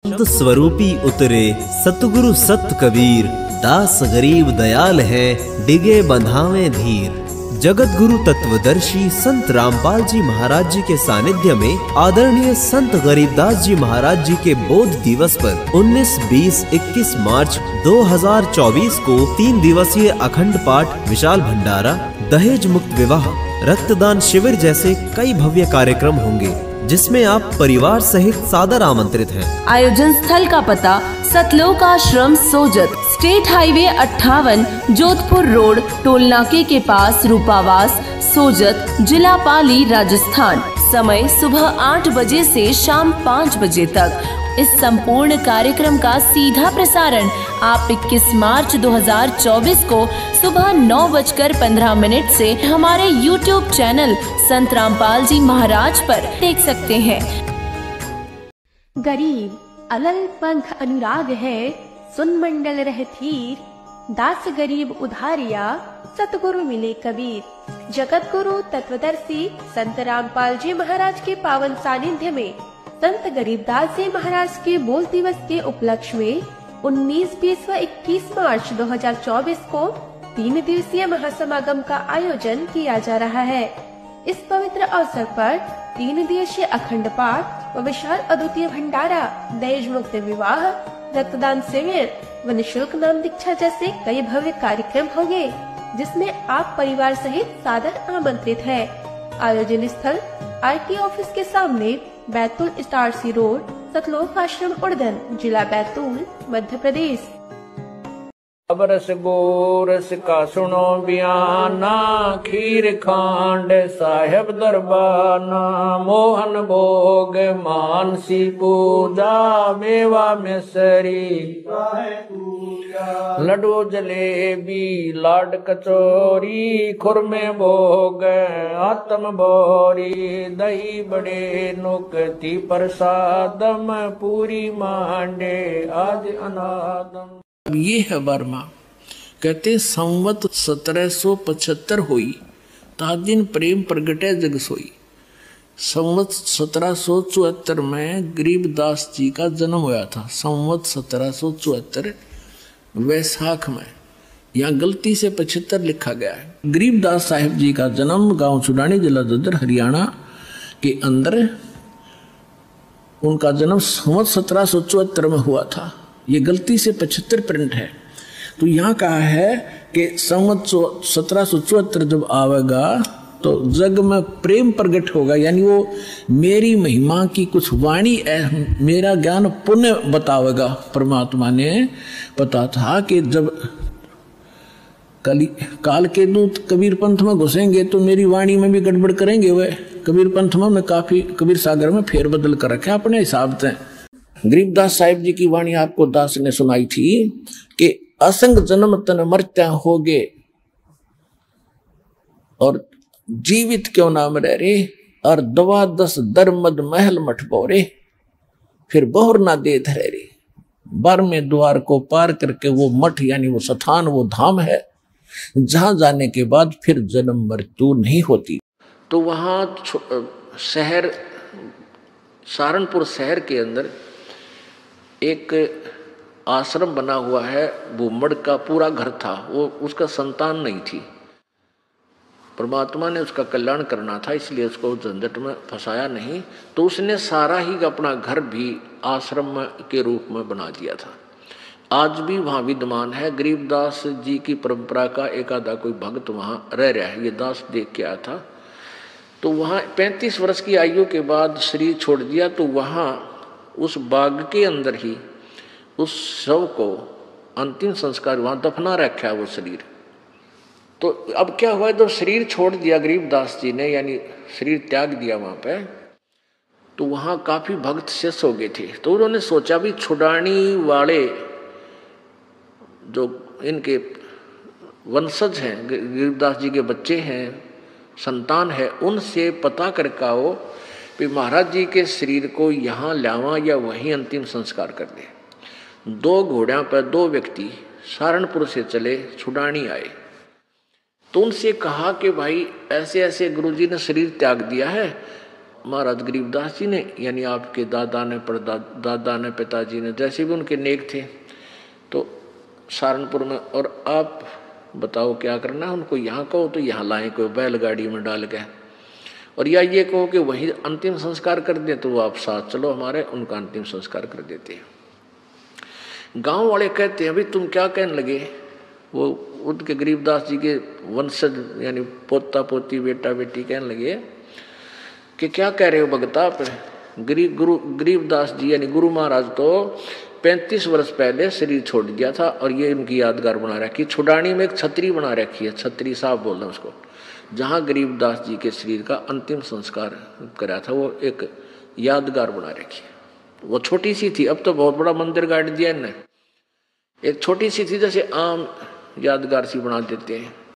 शब्द स्वरूपी उतरे सतगुरु सत कबीर, दास गरीब दयाल है डिगे बंधावे धीर। जगत गुरु तत्वदर्शी संत रामपाल जी महाराज जी के सानिध्य में आदरणीय संत गरीबदास जी महाराज जी के बोध दिवस पर 19, 20, 21 मार्च 2024 को 3 दिवसीय अखंड पाठ, विशाल भंडारा, दहेज मुक्त विवाह, रक्तदान शिविर जैसे कई भव्य कार्यक्रम होंगे, जिसमें आप परिवार सहित सादर आमंत्रित हैं। आयोजन स्थल का पता सतलोक आश्रम Sojat, state highway 58, Jodhpur road, toll नाके के पास, रूपावास, सोजत, जिला पाली, राजस्थान। समय सुबह 8 बजे से शाम 5 बजे तक। इस संपूर्ण कार्यक्रम का सीधा प्रसारण आप 21 मार्च 2024 को सुबह 9:15 से हमारे YouTube चैनल संत रामपाल जी महाराज पर देख सकते हैं। गरीब अलल पंख अनुराग है, सुन मंडल रह थीर, दास गरीब उधारिया, सतगुरु मिले कबीर। जगत गुरु तत्वदर्शी संत रामपाल जी महाराज के पावन सानिध्य में संत गरीबदास जी महाराज के बोध दिवस के उपलक्ष्य में 19, 20 व 21 मार्च 2024 को 3 दिवसीय महासमागम का आयोजन किया जा रहा है। इस पवित्र अवसर पर 3 दिवसीय अखंड पाठ व विशाल अद्वितीय भंडारा, दहेज मुक्त विवाह, रक्तदान शिविर व निःशुल्क नाम दीक्षा जैसे कई भव्य कार्यक्रम होंगे, जिसमें आप परिवार सहित सादर आमंत्रित हैं। आयोजन स्थल आरटी ऑफिस के सामने, बैतूल इटारसी रोड, सतलोक आश्रम उड़दन, जिला बैतूल, मध्य प्रदेश। अब रस गोरस का सुनो बयाना, खीर खांड साहेब दरबाना, मोहन भोग मानसी पूजा, मेवा मिसरी लड्डू जलेबी लाड कचौरी, खुरमे भोग आत्म बोरी, दही बड़े नुकती प्रसादम, पूरी मांडे आज अनादम। ये है वर्मा। कहते संवत 1775 हुई, ता दिन प्रेम प्रगटे जग सोई। संवत 1774 में गरीबदास जी का जन्म हुआ था। संवत 1774 वैसाख में, यहाँ गलती से 75 लिखा गया है। गरीबदास साहिब जी का जन्म गांव चुडानी, जिला जज्जर, हरियाणा के अंदर उनका जन्म संवत 1774 में हुआ था। ये गलती से 75 प्रिंट है, तो यहाँ कहा है कि संवत 1774 जब आवेगा तो जग में प्रेम प्रकट होगा, यानी वो मेरी महिमा की कुछ वाणी, मेरा ज्ञान पुण्य बतावेगा। परमात्मा ने पता था कि जब काल के दूत कबीर पंथ में घुसेंगे तो मेरी वाणी में भी गड़बड़ करेंगे। वह कबीर पंथ में मैं काफी कबीर सागर में फेर बदल कर रखे अपने हिसाब से। गरीबदास साहिब जी की वाणी आपको दास ने सुनाई थी कि असंग जन्म तन मरत्या होगे, और जीवित क्यों नाम रह रे, और 12 दरमद महल मठ बोरे, फिर बहुर ना दे धरे रे। 12वें द्वार को पार करके वो मठ, यानी वो स्थान, वो धाम है जहां जाने के बाद फिर जन्म मृत्यु नहीं होती। तो वहां शहर, सहारनपुर शहर के अंदर एक आश्रम बना हुआ है। भूमड़ का पूरा घर था, वो उसका संतान नहीं थी। परमात्मा ने उसका कल्याण करना था, इसलिए उसको झंझट में फंसाया नहीं, तो उसने सारा ही अपना घर भी आश्रम के रूप में बना दिया था। आज भी वहाँ विद्यमान है। गरीबदास जी की परंपरा का एक आधा कोई भक्त वहाँ रह रहा है, ये दास देख के आया था। तो वहाँ 35 वर्ष की आयु के बाद शरीर छोड़ दिया, तो वहाँ उस बाग के अंदर ही उस शव को अंतिम संस्कार वहाँ दफना रखा है वो शरीर। तो अब क्या हुआ, जब शरीर छोड़ दिया गरीबदास जी ने, यानी शरीर त्याग दिया वहाँ पे, तो वहाँ काफी भक्त शेष हो गए थे। तो उन्होंने सोचा भी छुड़ानी वाले जो इनके वंशज हैं, गरीबदास जी के बच्चे हैं, संतान है, उनसे पता करके आओ कि महाराज जी के शरीर को यहाँ लावा या वहीं अंतिम संस्कार कर दे। 2 घोड़ों पर 2 व्यक्ति सहारनपुर से चले, छुड़ानी आए, तो उनसे कहा कि भाई ऐसे ऐसे गुरुजी ने शरीर त्याग दिया है, महाराज गरीबदास जी ने, यानी आपके दादा ने, दादा ने, पिताजी ने, जैसे भी उनके नेक थे, तो सहारनपुर में, और आप बताओ क्या करना है उनको, यहाँ कहो तो यहाँ लाएं कोई बैलगाड़ी में डाल के, और या ये कहो कि वहीं अंतिम संस्कार कर दें, तो वो आप साथ चलो हमारे, उनका अंतिम संस्कार कर देते हैं। गांव वाले कहते हैं भाई तुम क्या कहने लगे, वो उनके गरीबदास जी के वंशज यानी पोता पोती बेटा बेटी कहने लगे कि क्या कह रहे हो भगता आप। गरीबदास जी यानी गुरु महाराज तो 35 वर्ष पहले शरीर छोड़ दिया था, और ये उनकी यादगार बना रखी। छुडानी में एक छतरी बना रखी है, छतरी साहब बोल रहे हैं उसको, जहाँ गरीबदास जी के शरीर का अंतिम संस्कार करा था, वो एक यादगार बना रखी है। वो छोटी सी थी, अब तो बहुत बड़ा मंदिर गाड़ दिया इन्हें। एक छोटी सी थी, जैसे आम यादगार सी बना देते हैं।